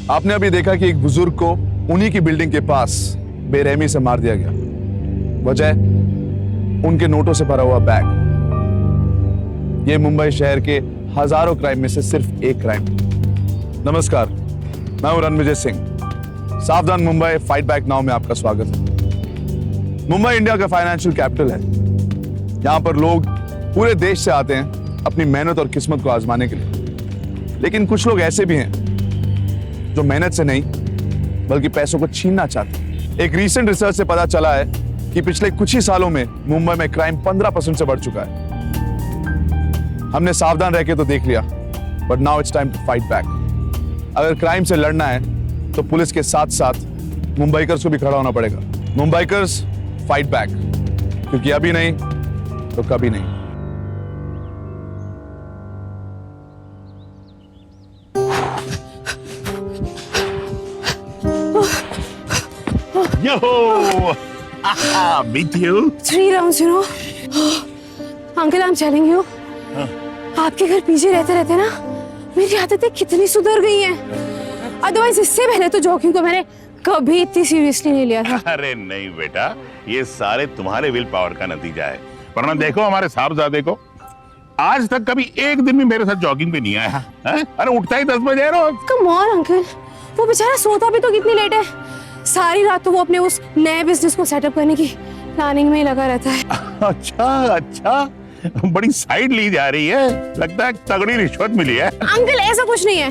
आपने अभी देखा कि एक बुजुर्ग को उन्हीं की बिल्डिंग के पास बेरहमी से मार दिया गया। वजह उनके नोटों से भरा हुआ बैग। यह मुंबई शहर के हजारों क्राइम में से सिर्फ एक क्राइम। नमस्कार, मैं हूं रणविजय सिंह। सावधान मुंबई फाइट बैक नाउ में आपका स्वागत है। मुंबई इंडिया का फाइनेंशियल कैपिटल है। यहां पर लोग पूरे देश से आते हैं अपनी मेहनत और किस्मत को आजमाने के लिए। लेकिन कुछ लोग ऐसे भी हैं जो मेहनत से नहीं बल्कि पैसों को छीनना चाहते हैं। एक रीसेंट रिसर्च से पता चला है कि पिछले कुछ ही सालों में मुंबई में क्राइम 15% से बढ़ चुका है। हमने सावधान रह के तो देख लिया, but now it's time to fight back. अगर क्राइम से लड़ना है तो पुलिस के साथ साथ मुंबईकर्स को भी खड़ा होना पड़ेगा। मुंबईकर्स फाइट बैक, क्योंकि अभी नहीं तो कभी नहीं। Yo! Meet you. Three rounds, you know. Uncle, I'm telling you. आपके घर पीछे रहते रहते ना मेरी आदतें कितनी सुधर गई हैं। अदरवाइज इससे पहले तो जॉगिंग को मैंने कभी इतनी सीरियसली नहीं लिया था। अरे नहीं बेटा, ये सारे तुम्हारे विल पावर का नतीजा है। वरना देखो हमारे साहबजादे को, आज तक कभी एक दिन भी मेरे साथ जॉगिंग पे नहीं आया है? अरे उठता ही 10 बजे रोज। कम ऑन अंकल, वो बेचारा सोता भी तो कितनी लेट है। सारी रात तो वो अपने उस नए बिजनेस को सेटअप करने की प्लानिंग में ही लगा रहता है। अच्छा, बड़ी साइड ली जा रही है। लगता है तगड़ी रिश्वत मिली है। अंकल ऐसा कुछ नहीं है।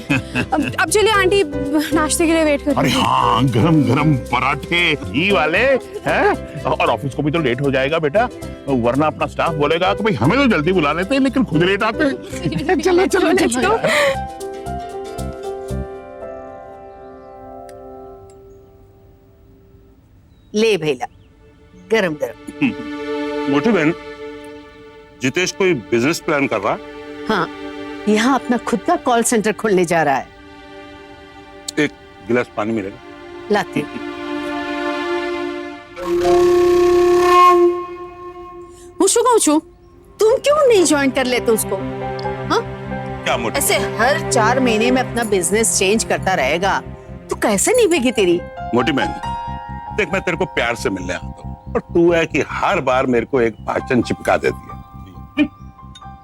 अब चलिए, आंटी नाश्ते के लिए वेट कर रही है। अरे हाँ, गरम गरम पराठे घी वाले हैं। और ऑफिस को भी तो लेट हो जाएगा बेटा, वरना अपना स्टाफ बोलेगा कि भाई हमें तो जल्दी बुला लेते हैं लेकिन खुद लेट आते हैं। चलो चलो चलो। ले भैया, गरम गरम। मोटी बहन, जितेश कोई बिजनेस प्लान कर रहा है? हाँ, यहाँ अपना खुद का कॉल सेंटर खोलने जा रहा है। एक गिलास पानी मिलेगा? लाती हूँ। तुम क्यों नहीं ज्वाइन कर लेते उसको? हाँ? क्या मोटी? ऐसे हर 4 महीने में अपना बिजनेस चेंज करता रहेगा तो कैसे निभेगी तेरी? मोटी बहन, देख मैं तेरे को प्यार से मिलने आता हूँ और तू है कि हर बार मेरे को एक भाषण चिपका देती है।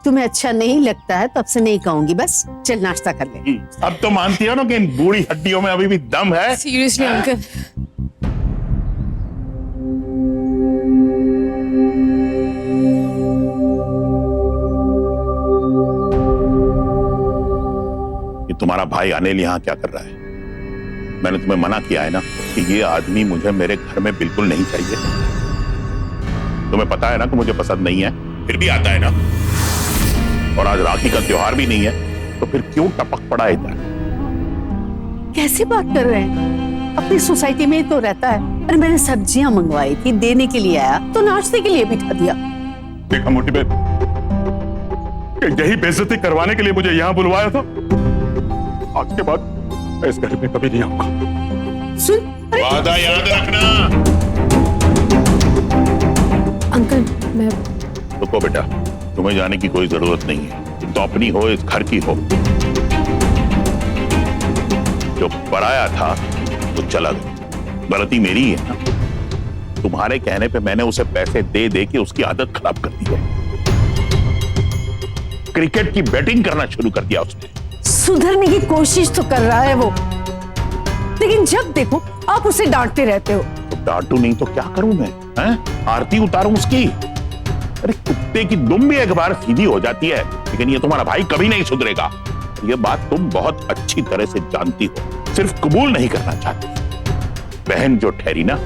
तुम्हें अच्छा नहीं लगता है तो अब से नहीं कहूंगी। बस चल नाश्ता कर ले। अब तो मानती हो ना कि इन बूढ़ी हड्डियों में अभी भी दम है। सीरियसली अंकल, कि तुम्हारा भाई अनिल यहाँ क्या कर रहा है? मैंने तुम्हें मना किया है ना कि ये आदमी मुझे मेरे घर में बिल्कुल नहीं चाहिए। तुम्हें पता है ना कि मुझे पसंद नहीं है, फिर भी आता है ना। और आज राखी का त्योहार भी नहीं है तो फिर क्यों टपक पड़ा इधर? कैसी बात कर रहे हैं? अपनी सोसाइटी में ही तो रहता है। अरे मैंने सब्जियां मंगवाई थी, देने के लिए आया तो नाश्ते के लिए बिठा दिया। देखा मोटी बहन, यही बेइज्जती करवाने के लिए मुझे यहाँ बुलवाया था। आज के बाद मैं इस घर में कभी नहीं आऊंगा। सुन, वादा याद रखना। अंकल मैं रुको बेटा, तुम्हें जाने की कोई जरूरत नहीं है। तुम तो अपनी हो, इस घर की हो। जो पराया था तो चला गया। गलती मेरी है ना। तुम्हारे कहने पे मैंने उसे पैसे दे दे के उसकी आदत खराब कर दी है। क्रिकेट की बैटिंग करना शुरू कर दिया उसने। सुधरने की कोशिश तो कर रहा है वो, लेकिन जब देखो आप उसे डांटते रहते हो। तो डांटू नहीं तो क्या करूं मैं? हैं? आरती उतारूं उसकी? अरे कुत्ते की दुम भी एक बार सीधी हो जाती है, लेकिन ये तुम्हारा भाई कभी नहीं सुधरेगा। ये बात तुम बहुत अच्छी तरह से जानती हो, सिर्फ कबूल नहीं करना चाहती। बहन जो ठहरी ना,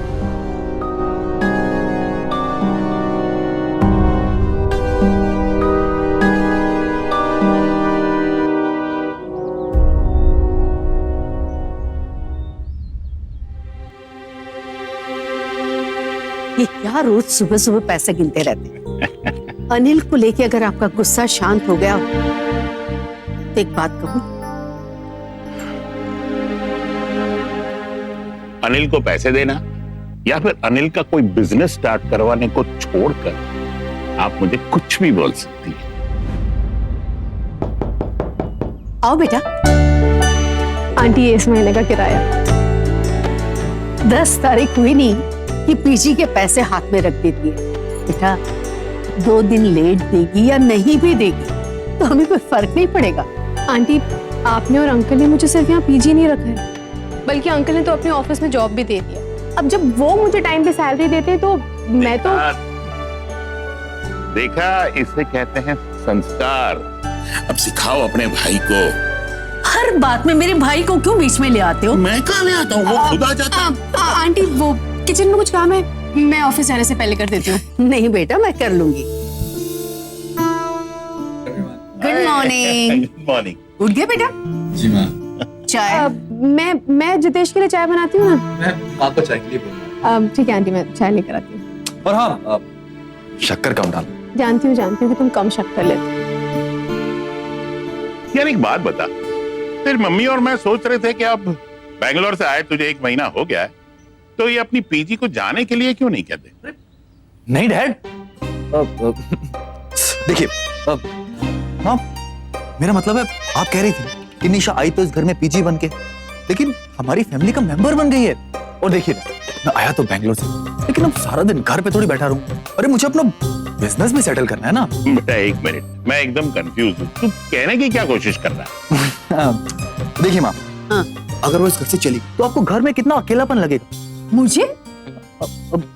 ये क्या रोज सुबह सुबह पैसे गिनते रहते हैं? अनिल को लेके अगर आपका गुस्सा शांत हो गया तो एक बात कहूं, अनिल को पैसे देना या फिर अनिल का कोई बिजनेस स्टार्ट करवाने को छोड़कर आप मुझे कुछ भी बोल सकती हैं। आओ बेटा, आंटी ये इस महीने का किराया। 10 तारीख हुई नहीं कि पीजी के पैसे हाथ में रख देती है। बेटा 2 दिन लेट देगी या नहीं भी देगी तो हमें कोई फर्क नहीं पड़ेगा। आंटी आपने और अंकल ने मुझे सिर्फ यहाँ पीजी नहीं रखा है, बल्कि अंकल ने तो अपने ऑफिस में जॉब भी दे दिया। अब जब वो मुझे टाइम पे सैलरी देते तो मैं तो देखा, इसे कहते हैं संस्कार। अब सिखाओ अपने भाई को। हर बात में मेरे भाई को क्यों बीच में ले आते हो? मैं कहाँ ले आता हूँ, वो खुद आ जाता है। आंटी वो किचन में कुछ काम है, मैं ऑफिस जाने से पहले कर देती हूँ। नहीं बेटा, मैं कर लूंगी। Good morning. Good morning. उठ गए बेटा? जी माँ। चाय? मैं जितेश के लिए चाय बनाती हूँ ना। मैं माँ को चाय के लिए बोलूँगा। ठीक है आंटी, मैं चाय लेकर आती हूँ। और हाँ, शक्कर कम डाल। जानती हूँ कि तुम कम शक्कर लेते हो। यार एक बात बता, तेरी मम्मी और मैं सोच रहे थे कि अब बैंगलोर से आए तुझे 1 महीना हो गया है, तो ये अपनी पीजी को जाने के लिए क्यों नहीं कहते? नहीं डैड, देखिए हाँ, मेरा मतलब है आप कह रही थी कि निशा आई तो इस घर में पीजी बन के, लेकिन हमारी फैमिली का मेंबर बन गई है। और देखिए ना, मैं आया तो बैंगलोर से, लेकिन अब सारा दिन घर पे थोड़ी बैठा रहूं। अरे मुझे अपना बिजनेस भी सेटल करना है ना। बेटा 1 मिनट, मैं एकदम कंफ्यूज हूँ। तू कहने की क्या कोशिश कर रहा है? देखिए माँ, हाँ। अगर वो इस घर से चली तो आपको घर में कितना अकेलापन लगेगा। मुझे?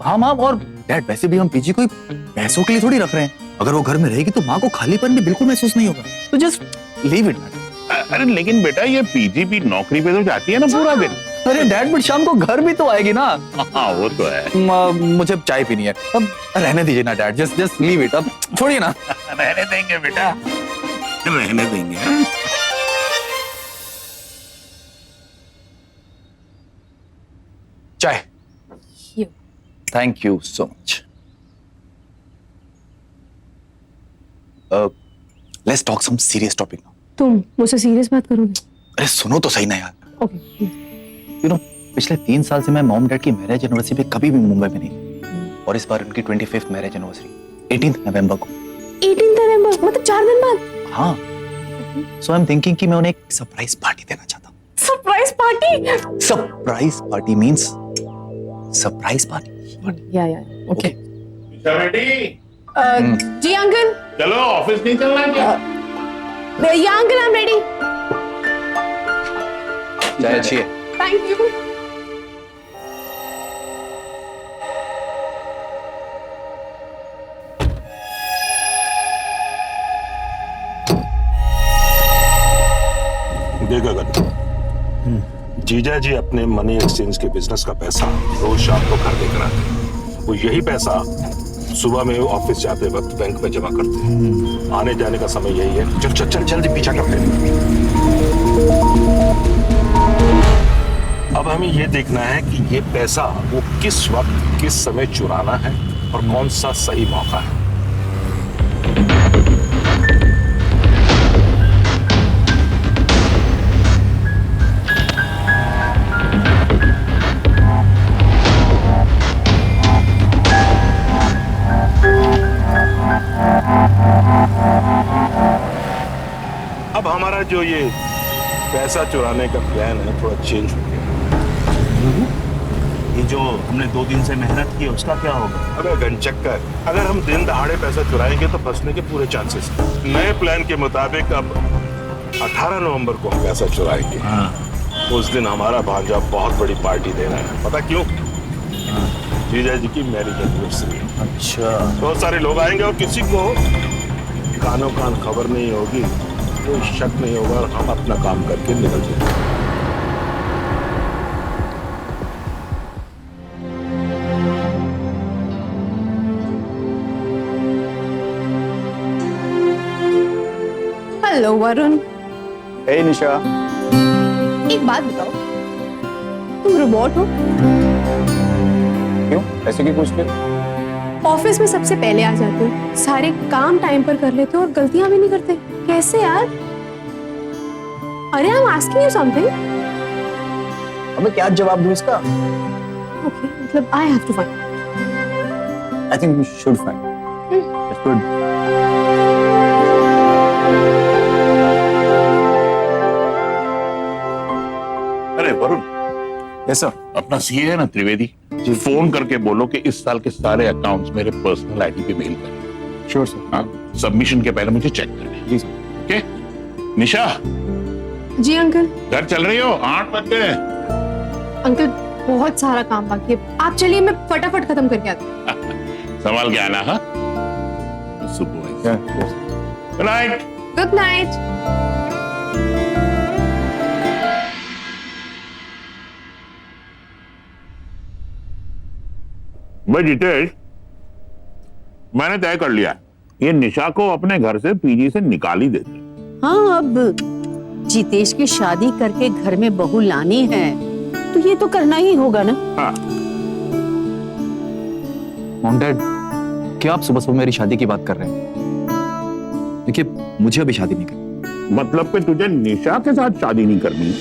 हाँ माँ, और डैड वैसे भी हम पीजी कोई पैसों के लिए थोड़ी रख रहे हैं। अगर वो घर में रहेगी तो माँ को खालीपन भी बिल्कुल महसूस नहीं होगा। तो जस्ट लीव इट। अरे लेकिन बेटा ये पीजी भी नौकरी पे तो जाती है ना पूरा दिन। अरे डैड, बट शाम को घर भी तो आएगी ना। हाँ वो तो है। मुझे चाय पीनी है, अब रहने दीजिए ना डैड, जस्ट लीव इट, अब छोड़िए ना। रहने देंगे बेटा, रहने देंगे। चाय। Thank you so much. Let's talk some serious topic now. तुम मुझसे सीरियस बात करोगे? अरे सुनो तो सही ना यार। ओके। यू नो, पिछले 3 साल से मैं मॉम डैड की मैरिज एनिवर्सरी पे कभी भी मुंबई में नहीं, और इस बार उनकी 25th मैरिज एनिवर्सरी 18 नवंबर को। 18 नवंबर मतलब 4 दिन बाद? हाँ, सो आई एम थिंकिंग कि मैं उन्हें एक सरप्राइज पार्टी देना चाहता हूँ। Surprise party? Surprise party means surprise party. या ओके। बेटी, जी अंकल। चलो ऑफिस नहीं चलना क्या? या अंकल, आई एम रेडी। चाय अच्छी है। Thank you. देखा गन, जीजा जी अपने मनी एक्सचेंज के बिजनेस का पैसा रोज शाम को घर लेकर आते हैं। वो यही पैसा सुबह में ऑफिस जाते वक्त बैंक में जमा करते हैं। आने जाने का समय यही है। चल चल चल जल्दी पीछा करते हैं। अब हमें ये देखना है कि ये पैसा वो किस वक्त किस समय चुराना है और कौन सा सही मौका है। अब हमारा जो ये पैसा चुराने का प्लान है थोड़ा चेंज हो गया। ये जो हमने 2 दिन से मेहनत की उसका क्या होगा? अबे गनचक्कर, अगर हम दिन दहाड़े पैसा चुराएंगे तो फंसने के पूरे चांसेस हैं। नए प्लान के मुताबिक अब 18 नवंबर को हम पैसा चुराएंगे। उस दिन हमारा भांजा बहुत बड़ी पार्टी देना है। पता क्यों? जीजा जी की मैरिज एनिवर्सरी। अच्छा, बहुत सारे लोग आएंगे और किसी को कानों कान खबर नहीं होगी, कोई शक नहीं होगा और हम अपना काम करके निकल जाएंगे। हेलो वरुण। हे निशा। एक बात बताओ, तुम रोबोट हो? क्यों, ऐसे क्यों पूछते? ऑफिस में सबसे पहले आ जाते हो, सारे काम टाइम पर कर लेते हो और गलतियां भी नहीं करते। कैसे यार? अरे I am asking you something. अबे क्या जवाब दूं इसका? ओके, मतलब I have to find. I think we should find. It's good. Varun, yes sir. अपना सीए है ना त्रिवेदी, फोन करके बोलो कि इस साल के सारे अकाउंट्स मेरे पर्सनल आईडी पे मेल करें। Sure sir. हाँ, सबमिशन के पहले मुझे चेक करना। जी सर। ओके निशा, जी अंकल। घर चल रही हो? 8 बज गए। अंकल बहुत सारा काम बाकी है, आप चलिए, मैं फटाफट खत्म करके आती हूँ। संभाल के आना। हाँ सुबह। Good night. Good night. भाई जितेश, मैंने तय कर लिया, ये निशा को अपने घर से पीजी से निकाल ही देते। हाँ, अब जितेश की शादी करके घर में बहू लानी है तो ये तो करना ही होगा ना। हाँ। मॉम डैड, क्या आप सुबह सुबह मेरी शादी की बात कर रहे हैं? देखिए, मुझे अभी शादी नहीं करनी। मतलब कि तुझे निशा के साथ शादी नहीं करनी?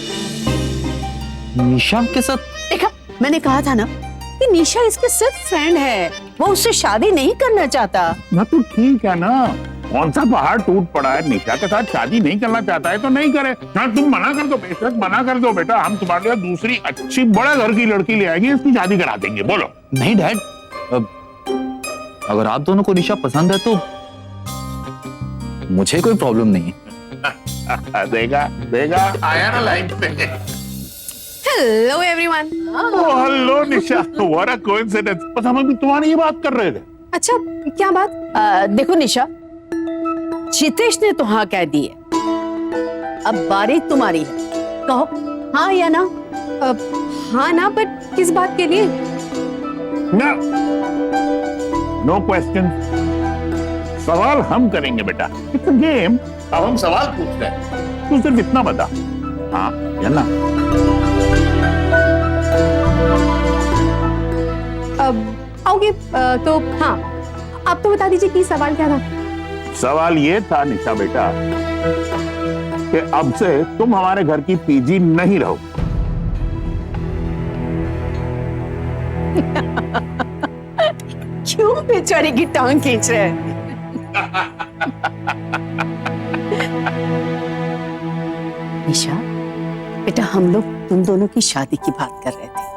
निशा के साथ? देखा, मैंने कहा था ना कि निशा इसके सिर्फ फ्रेंड है, वो उससे शादी नहीं करना चाहता। ना तो ठीक है ना, कौन सा पहाड़ टूट पड़ा है? निशा के साथ शादी नहीं करना चाहता है तो नहीं करे। हाँ, तुम मना कर दो, बेशक मना कर दो बेटा, हम तुम्हारे लिए दूसरी अच्छी बड़े घर की लड़की ले आएंगे, इसकी शादी करा देंगे। बोलो। नहीं डैड, अगर आप दोनों को निशा पसंद है तो मुझे कोई प्रॉब्लम नहीं है। देगा देगा, आया ना लाइन पे। Hello everyone. Hello Nisha, what a coincidence. बस हम अभी तुम्हारी ही बात कर रहे थे। अच्छा, क्या बात? देखो निशा, जितेश ने तो हाँ कह दी है, अब बारी तुम्हारी है, कहो हाँ या ना। हाँ ना, पर किस बात के लिए? नो क्वेश्चन, सवाल हम करेंगे बेटा, इट्स अ गेम। अब हम सवाल पूछते हैं, तू सिर्फ इतना बता, हाँ या ना। ओके, तो हाँ, आप तो बता दीजिए कि सवाल क्या था। सवाल ये था निशा बेटा कि अब से तुम हमारे घर की पीजी नहीं रहो। क्यों बेचारे की टांग खींच रहे हैं? निशा बेटा, हम लोग तुम दोनों की शादी की बात कर रहे थे।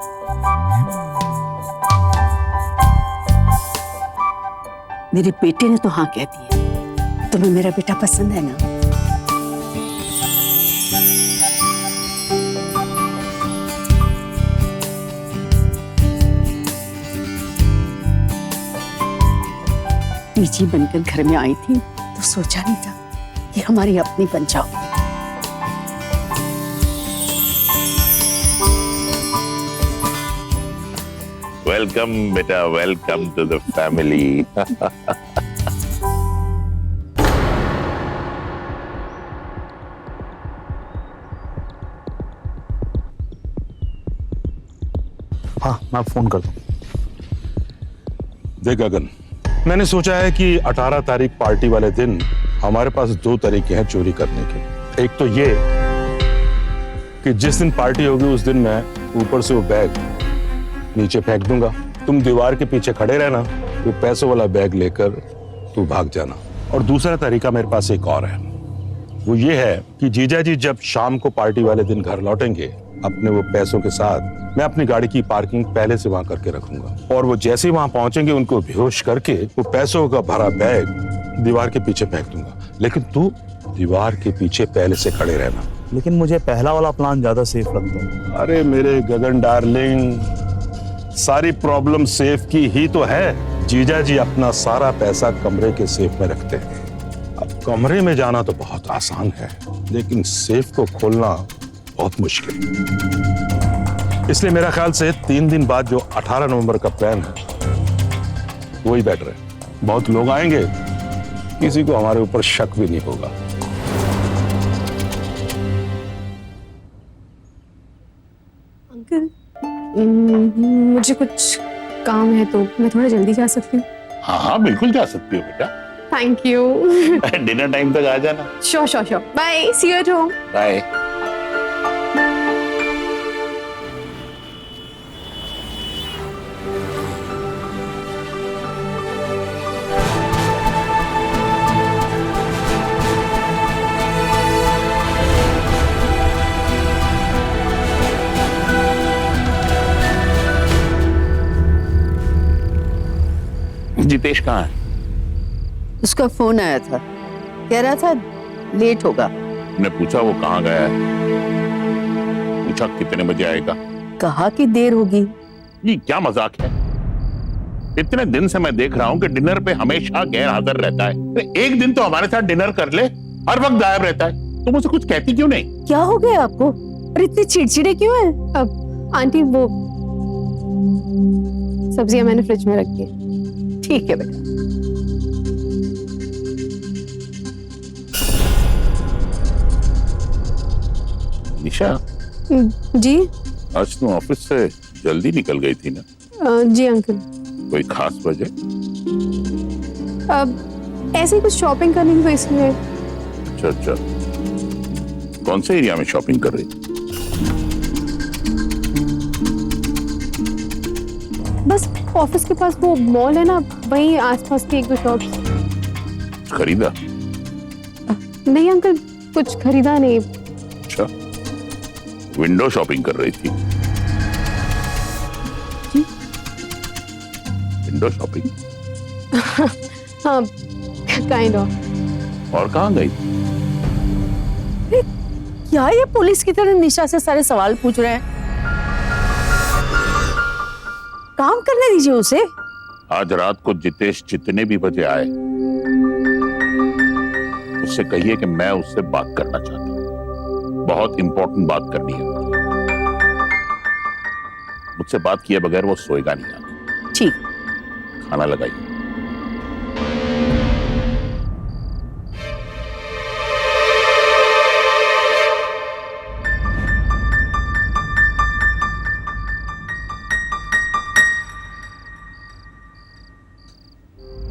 मेरे बेटे ने तो हाँ कह दिया। तुम्हें मेरा बेटा पसंद है ना? पीजी बनकर घर में आई थी तो सोचा नहीं था कि हमारी अपनी बन जाओ। वेलकम बेटा, वेलकम टू द फैमिली। हाँ, मैं फोन कर दूं। देख गगन, मैंने सोचा है कि 18 तारीख पार्टी वाले दिन हमारे पास 2 तरीके हैं चोरी करने के। एक तो ये कि जिस दिन पार्टी होगी उस दिन मैं ऊपर से वो बैग नीचे फेंक दूंगा, तुम दीवार के पीछे खड़े रहना, वो पैसों वाला बैग लेकर तू भाग जाना। और दूसरा तरीका मेरे पास एक और है, वो ये है कि जीजा जी जब शाम को पार्टी वाले दिन घर लौटेंगे अपने वो पैसों के साथ, मैं अपनी गाड़ी की पार्किंग पहले से वहां करके रखूंगा, और वो जैसे ही वहां पहुंचेंगे उनको बेहोश करके वो पैसों का भरा बैग दीवार के पीछे फेंक दूंगा। लेकिन तू दीवार के पीछे पहले से खड़े रहना। लेकिन मुझे पहला वाला प्लान ज्यादा सेफ लगता है। अरे मेरे गगन डार्लिंग, सारी प्रॉब्लम सेफ की ही तो है। जीजा जी अपना सारा पैसा कमरे के सेफ में रखते हैं। अब कमरे में जाना तो बहुत आसान है, लेकिन सेफ को खोलना बहुत मुश्किल। इसलिए मेरा ख्याल से 3 दिन बाद जो 18 नवंबर का प्लान है वही बेटर है। बहुत लोग आएंगे, किसी को हमारे ऊपर शक भी नहीं होगा। अंकल, मुझे कुछ काम है तो मैं थोड़ा जल्दी जा सकती हूँ? हाँ हाँ बिल्कुल जा सकती हो बेटा। Thank you. डिनर टाइम तक आ जाना। Sure sure sure. Bye, see you at home. Bye. Jitesh कहाँ है? उसका फोन आया था, कह रहा था लेट होगा। हमने पूछा वो कहाँ गया है? पूछा कितने बजे आएगा? कहा कि देर होगी। ये क्या मजाक है? इतने दिन से मैं देख रहा हूँ कि डिनर पे हमेशा गैर हाजिर रहता है। एक दिन तो हमारे साथ डिनर कर ले, हर वक्त गायब रहता है। तुम मुझसे कुछ कहती क्यों नहीं? क्या हो गया आपको और इतने चिड़चिड़े क्यों हैं? अब आंटी वो सब्जियां मैंने फ्रिज में रखी है। ठीक है बेटा। निशा, जी आज तुम ऑफिस से जल्दी निकल गई थी ना? जी अंकल। कोई खास वजह? अब ऐसे ही कुछ शॉपिंग करनी थी तो इसलिए। अच्छा अच्छा, कौन से एरिया में शॉपिंग कर रही थी? बस ऑफिस के पास वो मॉल है ना, वहीं आसपास की एक दो शॉप। खरीदा? नहीं अंकल, कुछ खरीदा नहीं। अच्छा, विंडो शॉपिंग कर रही थी? Window shopping? हाँ, काइंड ऑफ। और कहाँ गई? क्या ये पुलिस की तरह निशा से सारे सवाल पूछ रहे हैं? काम करने दीजिए उसे। आज रात को जितेश जितने भी बजे आए, उससे कहिए कि मैं उससे बात करना चाहता हूँ। बहुत इंपॉर्टेंट बात करनी है। मुझसे बात किए बगैर वो सोएगा नहीं आगे। ठीक। खाना लगाइए।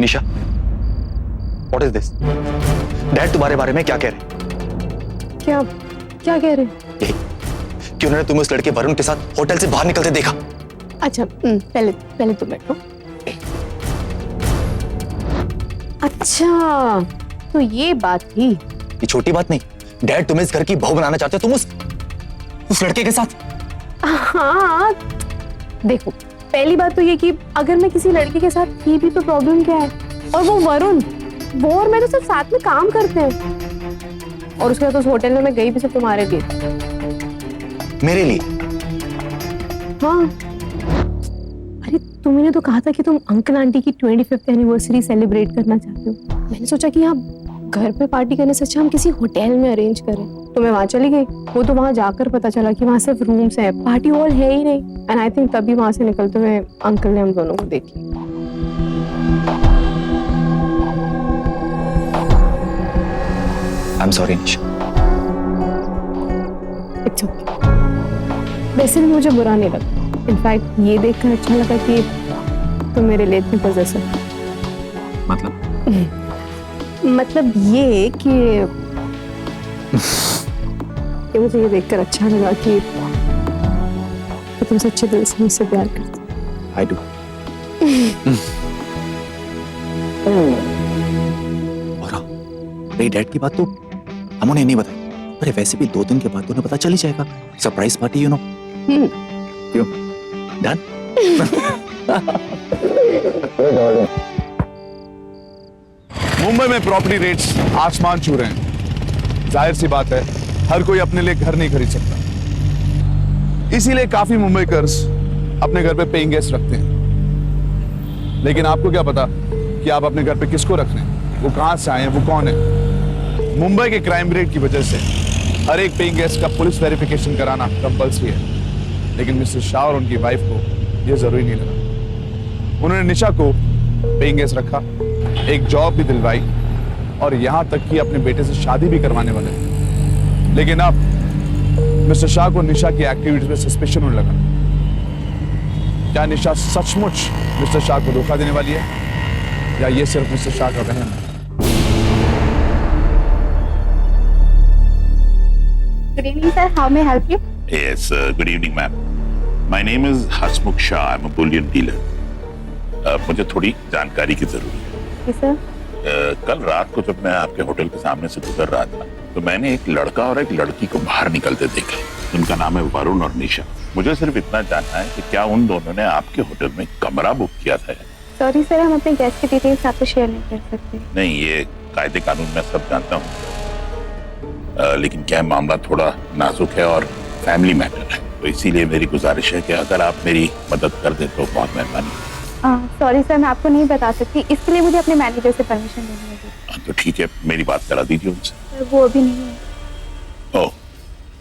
निशा, व्हाट इज दिस? डैड तुम्हारे बारे में क्या कह रहे हैं? क्या क्या कह रहे हैं? यही कि उन्होंने तुम्हें उस लड़के वरुण के साथ होटल से बाहर निकलते देखा। अच्छा पहले तो बैठो। अच्छा, तो ये बात थी। ये छोटी बात नहीं, डैड तुम्हें इस घर की बहू बनाना चाहते हो, तुम उस लड़के के साथ। हाँ देखो, पहली बात तो ये कि अगर मैं किसी लड़के के साथ थी भी तो प्रॉब्लम क्या है? और वो वरुण, वो और मैं तो सिर्फ साथ में काम करते हैं। और उसके बाद उस होटल में मैं गई भी सिर्फ तुम्हारे लिए। मेरे लिए? हाँ, अरे तुमने तो कहा था कि तुम अंकल आंटी की 25th एनिवर्सरी सेलिब्रेट करना चाहते हो। मैंने सोचा कि यहाँ घर पे पार्टी करने से अच्छा हम किसी होटल में अरेंज करें। तो मैं वहां चली गई। वो तो वहां जाकर पता चला कि वहां सिर्फ रूम्स हैं, पार्टी हॉल है ही नहीं। एंड आई थिंक तभी वहां से निकलते हुए अंकल ने हम दोनों को देख लिया। I am sorry Nisha. It's okay. वैसे भी मुझे बुरा नहीं लगा। इनफैक्ट ये देखकर अच्छा लगा कि तुम मेरे लिए इतनी पॉजिटिव। मतलब ये कि मुझे ये देखकर अच्छा लगा कि तुम सच्चे दिल से मुझसे प्यार करते हो। I do. और हाँ, मेरी डैड की बात तो हम उन्हें नहीं बताई। अरे वैसे भी 2 दिन के बाद उन्हें पता चल ही जाएगा। Surprise party, you know. क्यों? डन? मुंबई में प्रॉपर्टी रेट्स आसमान छू रहे हैं। जाहिर सी बात है, हर कोई अपने लिए घर नहीं खरीद सकता। इसीलिए काफी मुंबईकर्स अपने घर पे पेइंग गेस्ट रखते हैं। लेकिन आपको क्या पता कि आप अपने घर पे किसको रख रहे हैं, वो कहां से आए हैं, वो कौन है। मुंबई के क्राइम रेट की वजह से हर एक पेइंग गेस्ट का पुलिस वेरिफिकेशन कराना कंपल्सरी है। लेकिन मिस्टर शाह और उनकी वाइफ को यह जरूरी नहीं लगा। उन्होंने निशा को पेइंग गेस्ट रखा, एक जॉब भी दिलवाई और यहां तक कि अपने बेटे से शादी भी करवाने वाले। लेकिन अब मिस्टर शाह को निशा की एक्टिविटीज में सस्पेशन होने लगा। क्या निशा सचमुच मिस्टर शाह को धोखा देने वाली है या ये सिर्फ मिस्टर शाह का वहम है? Good evening, sir. How may I help you? Yes, good evening, ma'am. My name is Hasmukh Shah. I'm a bullion dealer. मुझे थोड़ी जानकारी की जरूरत है। Yes, sir. कल रात को जब मैं आपके होटल के सामने से गुजर रहा था तो मैंने एक लड़का और एक लड़की को बाहर निकलते देखा। उनका नाम है वरुण और निशा। मुझे सिर्फ इतना जानना है कि क्या उन दोनों ने आपके होटल में कमरा बुक किया था? सॉरी सर, हम अपने गेस्ट की डिटेल्स आपसे शेयर नहीं कर सकते। नहीं, ये कायदे कानून में सब जानता हूँ, लेकिन क्या है, मामला थोड़ा नाजुक है और फैमिली मैटर है, तो इसीलिए मेरी गुजारिश है कि अगर आप मेरी मदद कर दें तो बहुत मेहरबानी। सॉरी सर, मैं आपको नहीं बता सकती, इसके लिए मुझे अपने मैनेजर से परमिशन लेनी होगी। तो ठीक है, मेरी बात करा दीजिए उनसे। सर वो अभी नहीं है। ओह,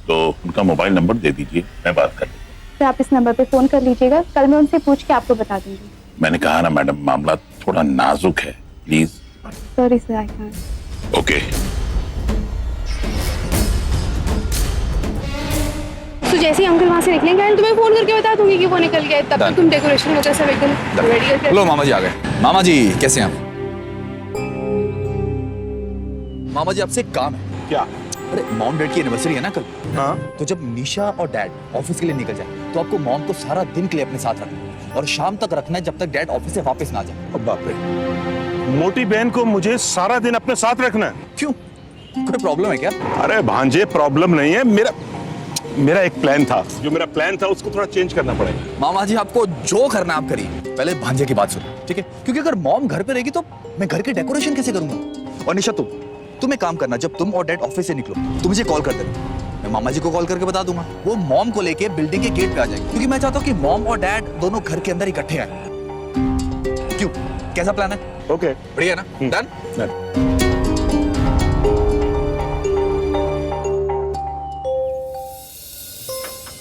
तो उनका मोबाइल नंबर दे दीजिए, मैं बात कर लेता हूँ। सर आप इस नंबर पे फोन कर लीजिएगा, कल मैं उनसे पूछ के आपको बता दूंगी। मैंने कहा ना मैडम, मामला थोड़ा नाजुक है, please. Sorry sir, I can't. Okay. तो जैसे ही अंकल वहाँ से निकलेंगे मैं तुम्हें फोन करके बता दूंगी कि वो निकल गए, तब तक तुम डेकोरेशन वगैरह सब एकदम रेडी करके। लो मामा जी आ गए। मामा जी कैसे हैं आप? मामा जी आपसे एक काम है। क्या? अरे मॉम डैड की एनिवर्सरी है ना कल। हाँ। तो जब निशा और डैड ऑफिस के लिए निकल जाए तो आपको मॉम को सारा दिन के लिए अपने साथ रखना है और शाम तक रखना है, जब तक डैड ऑफिस से वापस ना जाए। अब बाप रे, मोटी बहन को मुझे सारा दिन अपने साथ रखना है? क्यों, कोई प्रॉब्लम है क्या? अरे भांजे, प्रॉब्लम नहीं है, मेरा एक प्लान था, जो मेरा प्लान था उसको थोड़ा चेंज करना पड़ेगा। मामा जी आपको जो करना आप करिए, पहले भांजे की बात सुनो, ठीक है? क्योंकि अगर मॉम घर पे रहेगी तो मैं घर के डेकोरेशन कैसे करूंगा? और निशा तुम एक काम करना, जब तुम और डैड ऑफिस से निकलो तो मुझे कॉल कर देना, मैं मामा जी को कॉल करके बता दूंगा, वो मॉम को लेके बिल्डिंग के गेट पे आ जाएगी, क्योंकि मैं चाहता हूँ कि मॉम और डैड दोनों घर के अंदर इकट्ठे आए। क्यों, कैसा प्लान है? ओके, बढ़िया ना? डन?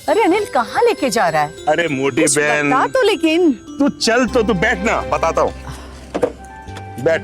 अरे अनिल कहाँ लेके जा रहा है? अरे मोटी कुछ बहन, बता तो लेकिन। तू चल, तो तू बैठ ना, बताता हूँ, बैठ।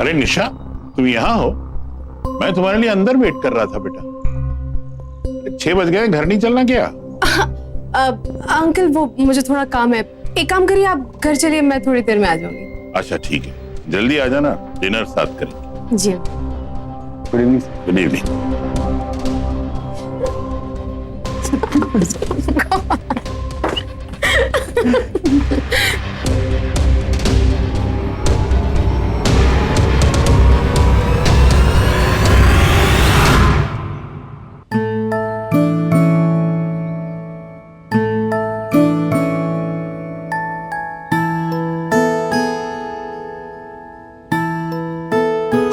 अरे निशा, तुम यहाँ हो? मैं तुम्हारे लिए अंदर वेट कर रहा था बेटा। 6 बज गए, घर नहीं चलना क्या? अंकल वो मुझे थोड़ा काम है, एक काम करिए आप घर चलिए, मैं थोड़ी देर में आ जाऊंगी। अच्छा ठीक है, जल्दी आ जाना, डिनर साथ करेंगे। जी गुड इवनिंग। Good evening.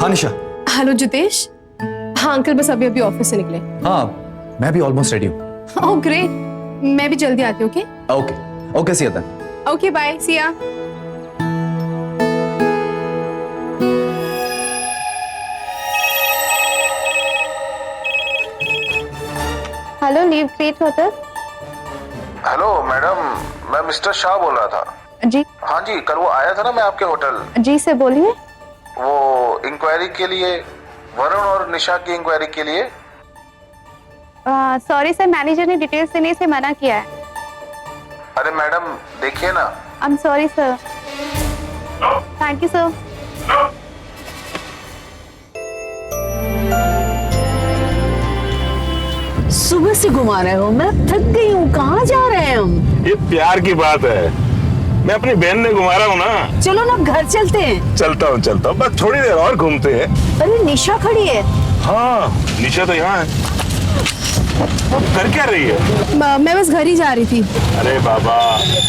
हाँ निशा। हेलो जितेश। हाँ अंकल बस अभी अभी ऑफिस से निकले। हाँ मैं भी ऑलमोस्ट रेडी हूँ। ओह ग्रेट, मैं भी जल्दी आती हूँ। Okay okay, see you then. Okay bye, see ya. Hello, leave great hotel. Hello madam, मैं मिस्टर शाह बोल रहा था। जी हाँ जी, कल वो आया था ना मैं आपके होटल, जी सर बोलिए। वो इंक्वायरी के लिए, वरुण और निशा की इंक्वायरी के लिए। सॉरी सर, मैनेजर ने डिटेल्स देने से मना किया है। अरे मैडम देखिए ना। I am sorry sir. Thank you sir. सुबह से घुमा रहे हो, मैं थक गई हूँ। कहाँ जा रहे हैं हम? ये प्यार की बात है, मैं अपनी बहन ने घुमा रहा हूँ ना। चलो ना घर चलते हैं। चलता हूँ, बस थोड़ी देर और घूमते हैं। अरे निशा खड़ी है। हाँ निशा तो यहाँ है। कर क्या रही है? मैं बस घर ही जा रही थी। अरे बाबा,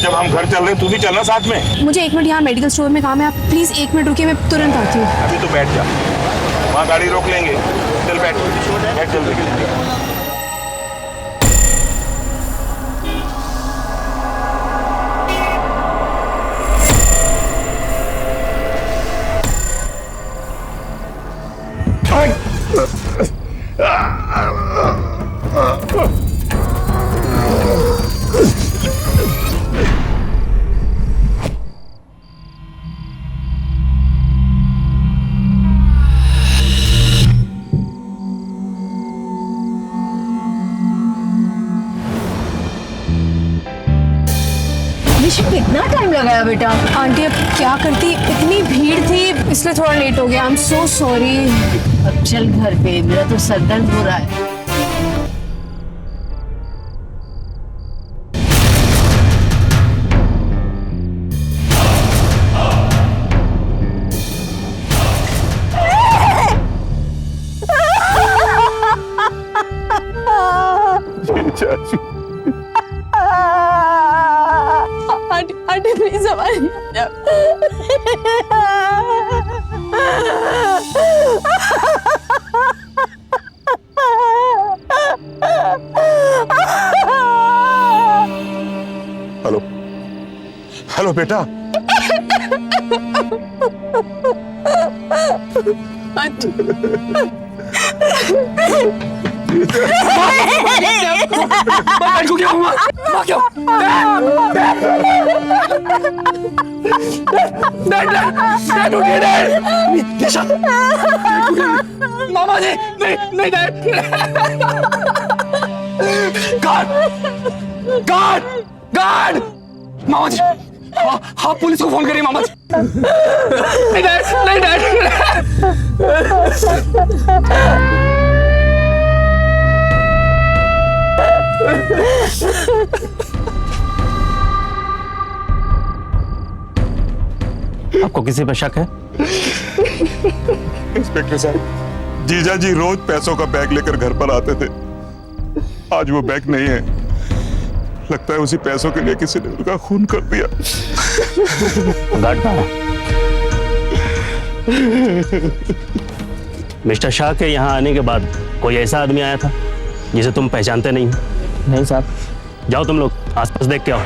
जब हम घर चल रहे तू भी चलना साथ में। मुझे 1 मिनट यहाँ मेडिकल स्टोर में काम है, आप प्लीज 1 मिनट रुकिए, मैं तुरंत आती हूँ। अभी तो बैठ जा, वहाँ गाड़ी रोक लेंगे। चल बैठ जल्दी। इतना टाइम लगाया बेटा? आंटी अब क्या करती, इतनी भीड़ थी इसलिए थोड़ा लेट हो गया। I am so sorry. अब चल घर पे, मेरा तो सर दर्द हो रहा है। चाची आंटी प्लीज हमारी हेलो हेलो बेटा। को क्या हुआ? माँ क्यों? डैड उठिए डैड। निशा। मामा जी नहीं नहीं डैड। Guard guard guard. मामा जी हाँ पुलिस को फोन करिए मामा जी। नहीं डैड नहीं डैड। आपको किसी पर शक है? इंस्पेक्टर साहब, जीजा जी रोज पैसों का बैग लेकर घर पर आते थे। आज वो बैग नहीं है। लगता है उसी पैसों के लिए किसी ने उनका खून कर दिया। गार्ड कहाँ है? मिस्टर शाह के यहाँ आने के बाद कोई ऐसा आदमी आया था जिसे तुम पहचानते नहीं हो? नहीं साहब। जाओ तुम लोग आसपास देख के आओ।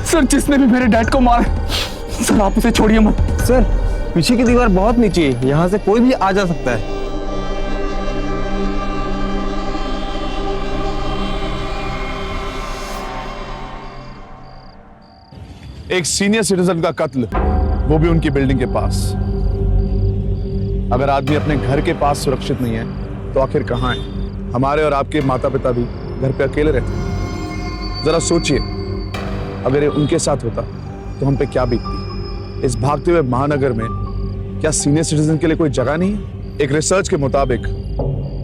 सर जिसने भी मेरे डैड को मारा, सर आप उसे छोड़िए मत। सर पीछे की दीवार बहुत नीचे है, यहाँ से कोई भी आ जा सकता है। एक सीनियर सिटीजन का कत्ल, वो भी उनकी बिल्डिंग के पास। अगर आदमी अपने घर के पास सुरक्षित नहीं है तो आखिर कहां है? हमारे और आपके माता पिता भी घर पे अकेले रहते हैं। जरा सोचिए, अगर ये उनके साथ होता तो हम पे क्या बीतती। इस भागते हुए महानगर में क्या सीनियर सिटीजन के लिए कोई जगह नहीं है? एक रिसर्च के मुताबिक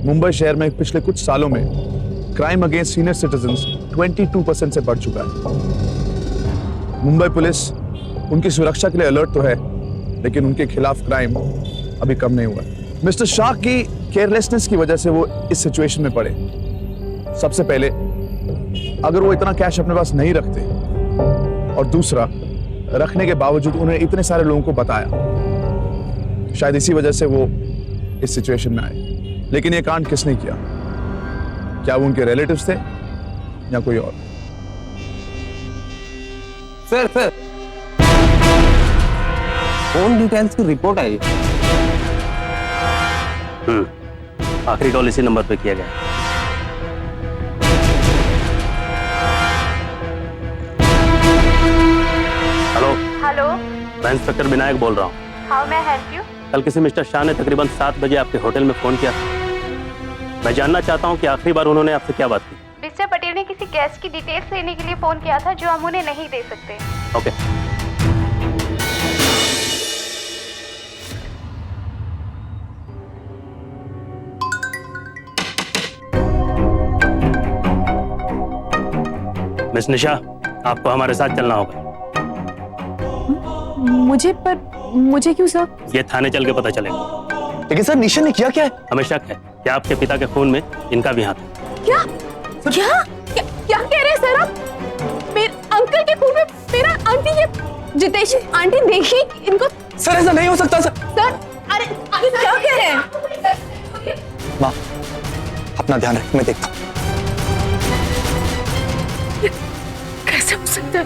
मुंबई शहर में पिछले कुछ सालों में क्राइम अगेंस्ट सीनियर सिटीजन 22% से बढ़ चुका है। मुंबई पुलिस उनकी सुरक्षा के लिए अलर्ट तो है, लेकिन उनके खिलाफ क्राइम अभी कम नहीं हुआ। मिस्टर शाह की केयरलेसनेस की वजह से वो इस सिचुएशन में पड़े। सबसे पहले, अगर वो इतना कैश अपने पास नहीं रखते, और दूसरा, रखने के बावजूद उन्हें इतने सारे लोगों को बताया, शायद इसी वजह से वो इस सिचुएशन में आए। लेकिन ये कांड किसने किया? क्या वो उनके रिलेटिव्स थे या कोई और? सर फोन डिटेल्स की रिपोर्ट आई। आखिरी कॉल इसी नंबर पे किया गया। हेलो हेलो, मैं इंस्पेक्टर विनायक बोल रहा हूँ। How may I help you? कल किसी मिस्टर शाह ने तकरीबन 7 बजे आपके होटल में फोन किया था। मैं जानना चाहता हूँ कि आखिरी बार उन्होंने आपसे क्या बात की। मिस्टर पटेल ने किसी गेस्ट की डिटेल्स लेने के लिए फोन किया था जो हम उन्हें नहीं दे सकते। ओके। मिस निशा, आपको हमारे साथ चलना होगा। मुझे क्यों सर? ये थाने चल के पता चलेगा। लेकिन सर निशा ने किया क्या है? हमें शक है कि आपके पिता के खून में इनका भी हाथ है। क्या क्या कह रहे हैं सर आप? मेरे अंकल के खून में मेरा आंटी ये जितेश आंटी देखिए इनको। सर ऐसा नहीं हो सकता सर। सर अरे क्या कह रहे हैं? माँ अपना ध्यान रख, मैं देखता हूँ। कैसे हो सकता है?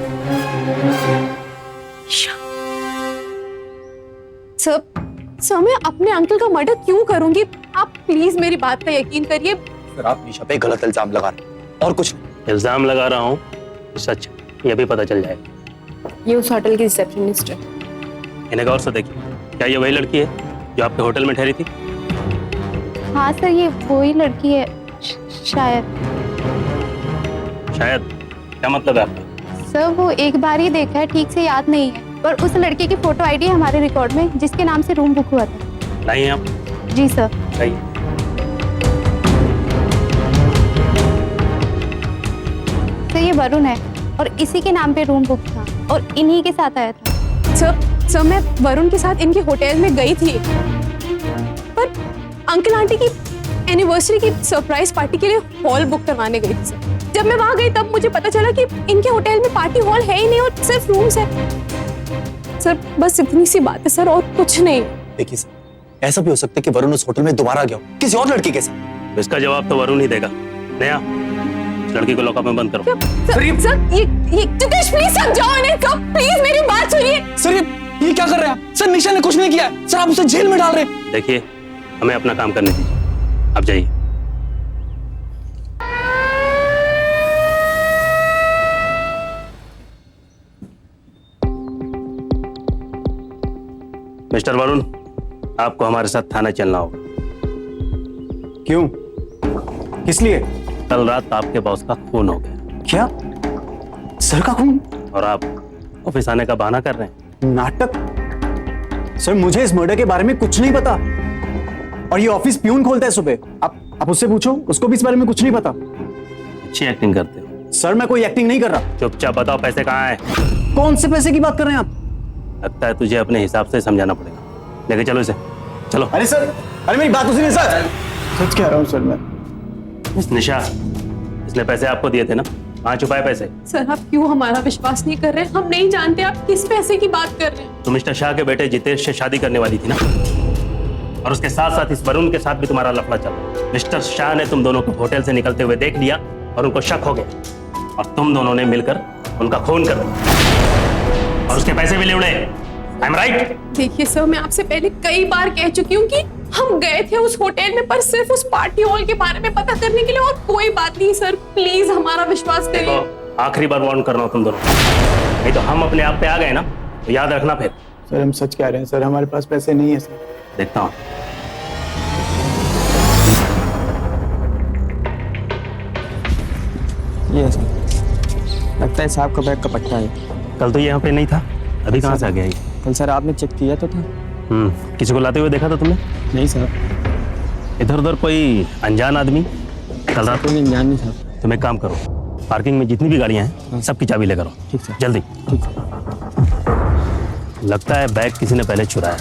सर मैं अपने अंकल का मर्डर क्यों करूंगी? आप प्लीज मेरी बात पे यकीन करिए। सर आप निशा पे गलत इल्जाम लगा रहे हैं और कुछ नहीं। इल्जाम लगा रहा हूँ, सच ये भी पता चल जाएगा। ये उस होटल की रिसेप्शनिस्ट है। इन्हें गौर से देखिए, क्या ये वही लड़की है जो आपके होटल में ठहरी थी? हाँ सर, ये वही लड़की है शायद। शायद, क्या मतलब है आपका? सर वो एक बार ही देखा है, ठीक से याद नहीं है, पर उस लड़के की फोटो आईडी है हमारे रिकॉर्ड में जिसके नाम से रूम बुक हुआ था। नहीं आप? जी सर। नहीं। तो ये वरुण है और इसी के नाम पे रूम बुक था और इन्हीं के साथ आया था। सर मैं वरुण के साथ इनके होटल में गई थी, पर अंकल आंटी की एनिवर्सरी की सरप्राइज पार्टी के लिए हॉल बुक करवाने गई थी सर। जब मैं वहां गई तब मुझे पता चला कि इनके होटल में पार्टी हॉल है ही नहीं और सिर्फ रूम्स है। सर बस इतनी सी बात है सर, और कुछ नहीं। देखिए सर, ऐसा भी हो सकता है कि वरुण उस होटल में दोबारा गया हो किसी और लड़की के साथ। इसका जवाब तो वरुण ही देगा। नया, इस लड़की को लॉकअप में बंद करो। सर ये जुगेश प्लीज समझाओ इन्हें, सर प्लीज मेरी बात सुनिए। सर ये क्या कर रहे हैं आप? सर निशा ने कुछ नहीं किया है। सर आप उसे जेल में डाल रहे हैं। देखिए, हमें अपना काम करने दीजिए, आप जाइए। मिस्टर वरुण, आपको हमारे साथ थाने चलना होगा। क्यों? किस लिए? कल रात आपके बॉस का खून हो गया। क्या? सर का खून? और आप ऑफिस आने का बहाना कर रहे हैं। नाटक? सर मुझे इस मर्डर के बारे में कुछ नहीं पता। और ये ऑफिस प्यून खोलता है सुबह। आप उससे पूछो, उसको भी इस बारे में कुछ नहीं पता। अच्छी एक्टिंग करते हो। सर मैं कोई एक्टिंग नहीं कर रहा। चुपचाप बताओ, पैसे कहाँ हैं? कौन से पैसे की बात कर रहे हैं आप? लगता है तुझे अपने हिसाब से समझाना पड़ेगा। लेके चलो इसे, चलो। अरे सर, अरे मेरी बात तो सुनिए सर। सच कह रहा हूँ सर मैं। निशा, इसने पैसे आपको दिए थे ना? कहाँ छुपाए पैसे? सर आप क्यों हमारा विश्वास नहीं कर रहे? हम नहीं जानते आप किस पैसे की बात कर रहे हैं। तुम मिस्टर शाह के बेटे जितेश से शादी करने वाली थी ना, और उसके साथ साथ इस वरुण के साथ भी तुम्हारा लफड़ा चला। मिस्टर शाह ने तुम दोनों को होटल से निकलते हुए देख लिया और उनको शक हो गया, और तुम दोनों ने मिलकर उनका खून कर दिया और उसके पैसे भी ले उड़े। I am right? देखिए सर, मैं आपसे पहले कई बार कह चुकी हूँ कि हम गए थे उस होटल में पर सिर्फ उस पार्टी हॉल के बारे में पता करने के लिए, और कोई बात नहीं। सर प्लीज हमारा विश्वास करिए। आखिरी बार वार्न कर रहा हूँ तुम दोनों, नहीं तो हम अपने आप पे आ गए ना तो याद रखना फिर। सर हम सच कह रहे हैं सर, हमारे पास पैसे नहीं है सर। देखता हूँ। ये सर, लगता है साहब का बैग का पट्टा है। कल तो यहाँ पे नहीं था, अभी कहाँ से आ गया ये? कल सर आपने चेक किया तो था। किसी को लाते हुए देखा था तुमने? नहीं सर। इधर उधर कोई अनजान आदमी कल रात? कोई अनजान नहीं सर। तुम एक काम करो, पार्किंग में जितनी भी गाड़ियां हैं सबकी चाबी लेकर आओ। ठीक सर। जल्दी। ठीक। लगता है बैग किसी ने पहले चुराया,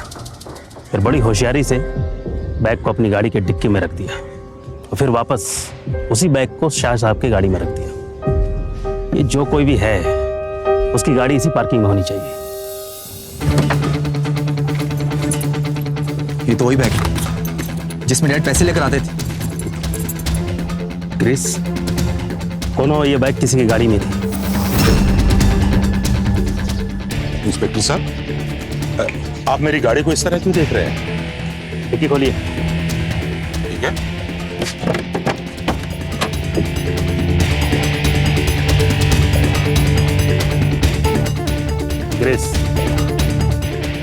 फिर बड़ी होशियारी से बैग को अपनी गाड़ी के डिक्की में रख दिया, और फिर वापस उसी बैग को शाह साहब की गाड़ी में रख दिया। ये जो कोई भी है उसकी गाड़ी इसी पार्किंग में होनी चाहिए। ये तो वही बैग है जिसमें डैड पैसे लेकर आते थे। ग्रेस, कोनो ये बैग किसी की गाड़ी में थी। इंस्पेक्टर साहब, आप मेरी गाड़ी को इस तरह क्यों देख रहे हैं? डिक्की खोलिए। ठीक है। ग्रीस,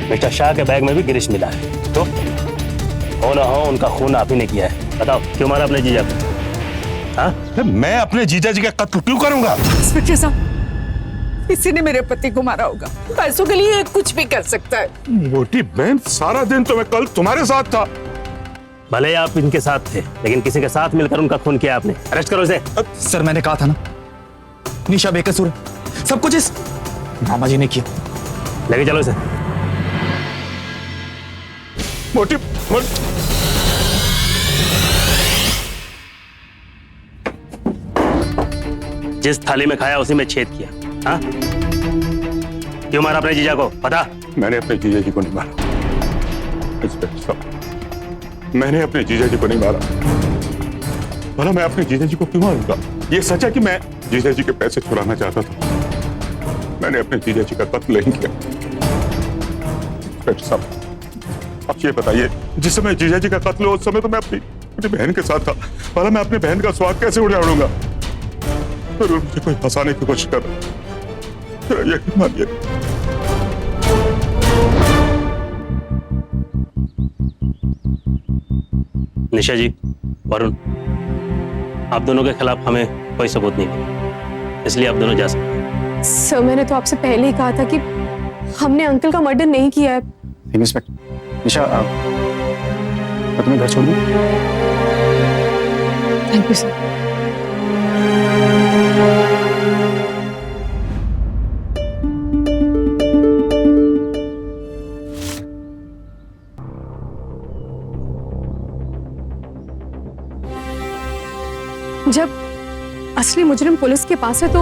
मिस्टर शाह के बैग में भी ग्रीस मिला है, तो हो ना हो उनका खून आप ही ने किया है। बताओ क्यों मारा अपने जीजा को? हाँ? मैं अपने जीजा जी का कत्ल क्यों करूंगा? इंस्पेक्टर साहब, किसी ने मेरे पति को मारा होगा। पैसों के लिए कुछ भी कर सकता है। मोटी बहन, सारा दिन तो मैं कल तुम्हारे साथ था। भले आप इनके साथ थे, लेकिन किसी के साथ मिलकर उनका खून किया आपने। अरेस्ट करो इसे। सर मैंने कहा था ना, निशा बेकसूर है। सब कुछ इस मामा जी ने किया। लेके चलो इसे। मोटी जिस थाली में खाया उसी में छेद किया। हाँ? क्यों मारा अपने जीजा को? पता? मैंने अपने जीजा जी को नहीं मारा। इंस्पेक्टर साहब, मैंने अपने जीजा जी को नहीं मारा। भला मैं अपने जीजा जी को क्यों मारूंगा? ये सच है कि मैं जीजा जी के पैसे चुराना चाहता था। मैंने अपने जीजा जी का कत्ल नहीं किया। इंस्पेक्टर साहब, आप ये बताइए, जिस समय जीजा जी का कत्ल हो उस समय तो मैं अपनी बहन के साथ था। भला मैं अपनी बहन का स्वाद कैसे उड़ाऊंगा? जरूर मुझे कोई फंसाने की कोशिश कर रहा है। यकीन मानिए। निशा जी, वरुण, आप दोनों के खिलाफ हमें कोई सबूत नहीं मिला। इसलिए आप दोनों जा सकते। सर मैंने तो आपसे पहले ही कहा था कि हमने अंकल का मर्डर नहीं किया है। इंस्पेक्टर निशा, मैं तुम्हें घर छोड़ दूं? Thank you sir. जब असली मुजरिम पुलिस के पास है तो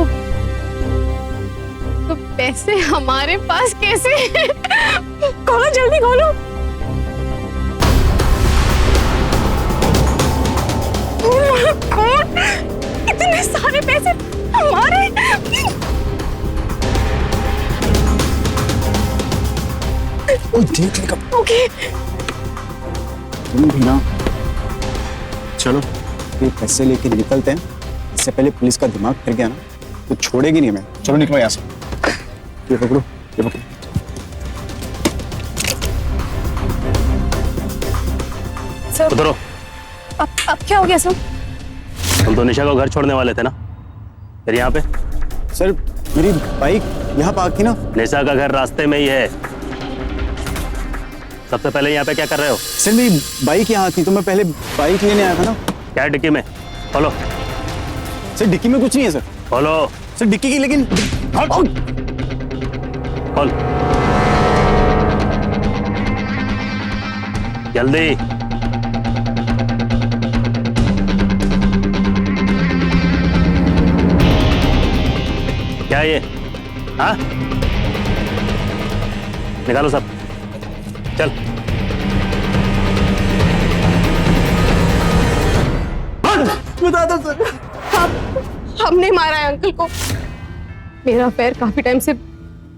पैसे हमारे पास कैसे? खोलो जल्दी खोलो। Oh my God! इतने सारे पैसे हमारे। देख लेगा। ओके तुम भी ना, चलो ये पैसे लेके निकलते हैं। इससे पहले पुलिस का दिमाग फिर गया ना तो छोड़ेगी नहीं मैं। चलो निकलो यहाँ से। ये पकड़ो, ये पकड़ो। सर उतरो। अब क्या हो गया सर? तुम तो निशा को घर छोड़ने वाले थे ना, फिर यहाँ पे? सर मेरी बाइक यहाँ पार्क थी ना। निशा का घर रास्ते में ही है। सबसे पहले यहाँ पे क्या कर रहे हो? सर मेरी बाइक यहाँ थी तो मैं पहले बाइक लेने आया था ना। क्या है डिक्की में? खोलो। सर डिक्की में कुछ नहीं है सर। खोलो। सर डिक्की की लेकिन खोल जल्दी। क्या ये? हाँ निकालो सब, चल। बता दो सर। हमने मारा है अंकल को। मेरा अफेयर काफी टाइम से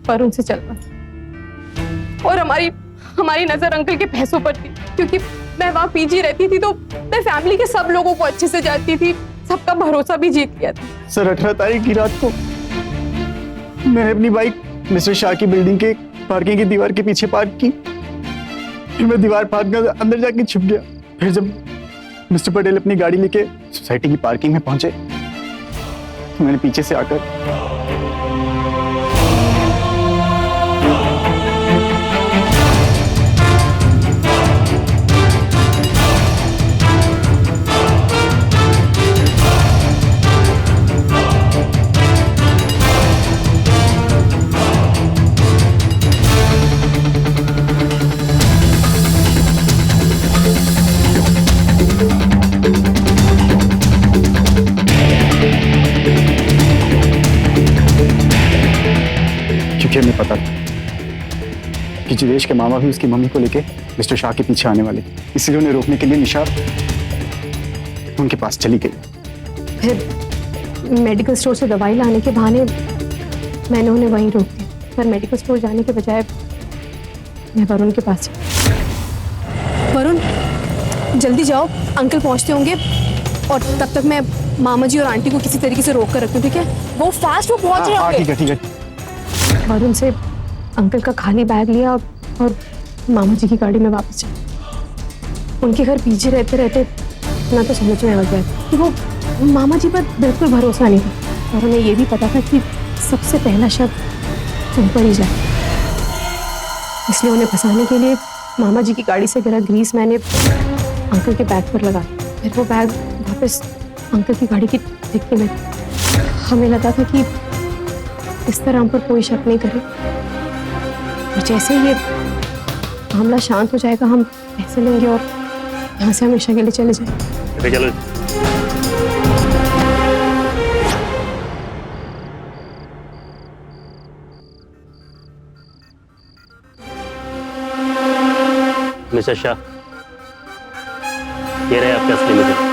वरुण से चल रहा था और हमारी नजर अंकल के पैसों पर थी, क्योंकि मैं वहाँ पीजी रहती थी तो मैं फैमिली के सब लोगों को अच्छे से जानती थी, सबका भरोसा भी जीत लिया था। सर 18 तारीख की रात को मैंने अपनी बाइक मिस्टर शाह की बिल्डिंग के पार्किंग की दीवार के पीछे पार्क की। फिर मैं दीवार पार कर अंदर जाके छिप गया। फिर जब मिस्टर पटेल अपनी गाड़ी लेके सोसाइटी की पार्किंग में पहुंचे तो मैंने पीछे से आकर हमें पता था कि जिवेश के मामा भी उसकी मम्मी को लेके मिस्टर शाह के पीछे आने वाले, इसलिए उन्हें रोकने के लिए निशा उनके पास चली गई। फिर मेडिकल स्टोर से दवाई लाने के बहाने मैंने उन्हें वहीं रोक दिया, पर मेडिकल स्टोर जाने के बजाय मैं वरुण के पास चली। वरुण जल्दी जाओ, अंकल पहुंचते होंगे और तब तक मैं मामा जी और आंटी को किसी तरीके से रोक कर रखती हूँ, ठीक है? वो फास्ट वो पहुंच रहे होंगे। ठीक है ठीक है। वरुण से अंकल का खाली बैग लिया और मामा जी की गाड़ी में वापस चला। उनके घर पीछे रहते रहते ना तो समझ में आ गया कि वो मामा जी पर बिल्कुल भरोसा नहीं था, और उन्हें ये भी पता था कि सबसे पहला शब्द तुम पर ही जाए। इसलिए उन्हें फंसाने के लिए मामा जी की गाड़ी से गिरा ग्रीस मैंने अंकल के बैग पर लगा, फिर वो बैग वापस अंकल की गाड़ी की डिक्की में। हमें लगा था कि इस तरह हम पर कोई शक नहीं करे, और जैसे ही ये मामला शांत हो जाएगा हम पैसे लेंगे और यहाँ से हमेशा के लिए चले जाएंगे। चलो। मिस्टर शाह, ये रहे आपके असली मुजरिम।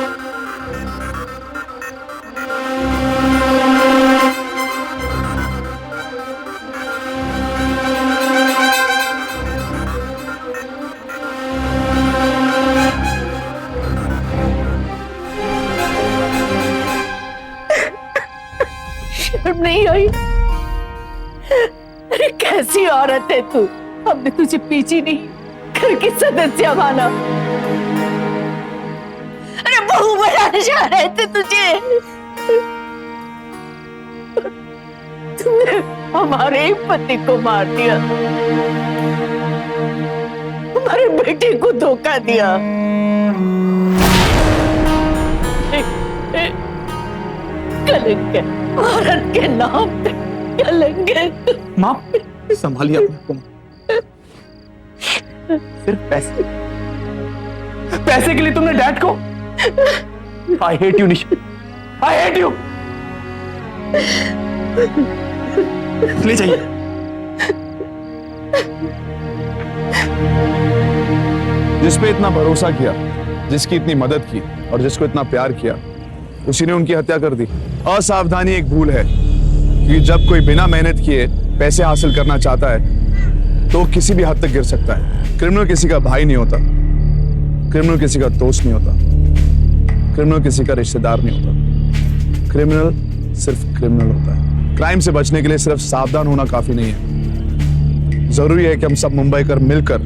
शर्म नहीं आई? अरे कैसी औरत है तू? हमने तुझे पीछी नहीं, घर की सदस्य माना। अरे बहू बनाने जा रहे थे तुझे। तुमने हमारे ही पति को मार दिया, हमारे बेटे को धोखा दिया। कलंक है, औरत के नाम पे कलंक है। माँ संभालिए अपने को माँ। सिर्फ पैसे के लिए तुमने डैड को। I hate you Nisha, I hate you. ले जाइए। जिस पे इतना भरोसा किया, जिसकी इतनी मदद की और जिसको इतना प्यार किया, उसी ने उनकी हत्या कर दी। असावधानी एक भूल है कि जब कोई बिना मेहनत किए पैसे हासिल करना चाहता है तो किसी भी हद तक गिर सकता है। क्रिमिनल किसी का भाई नहीं होता, क्रिमिनल किसी का दोस्त नहीं होता, क्रिमिनल किसी का रिश्तेदार नहीं होता। क्रिमिनल सिर्फ क्रिमिनल होता है। क्राइम से बचने के लिए सिर्फ सावधान होना काफी नहीं है, जरूरी है कि हम सब मुंबई कर मिलकर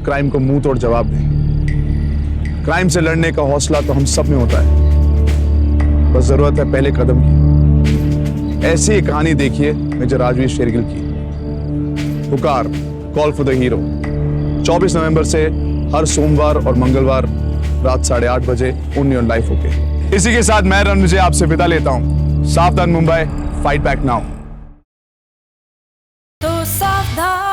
क्राइम को मुंह तोड़ जवाब दें। क्राइम से लड़ने का हौसला तो हम सब में होता है, बस जरूरत है पहले कदम की। ऐसी एक कहानी देखिए मेजर राजवीर शेरगिल की, पुकार, कॉल फॉर द हीरो। 24 नवंबर से हर सोमवार और मंगलवार रात 8:30 बजे ओनली ऑन लाइफ ओके। इसी के साथ मैं रणविजय आपसे विदा लेता हूं। सावधान मुंबई, फाइट बैक नाउ। तो सावधान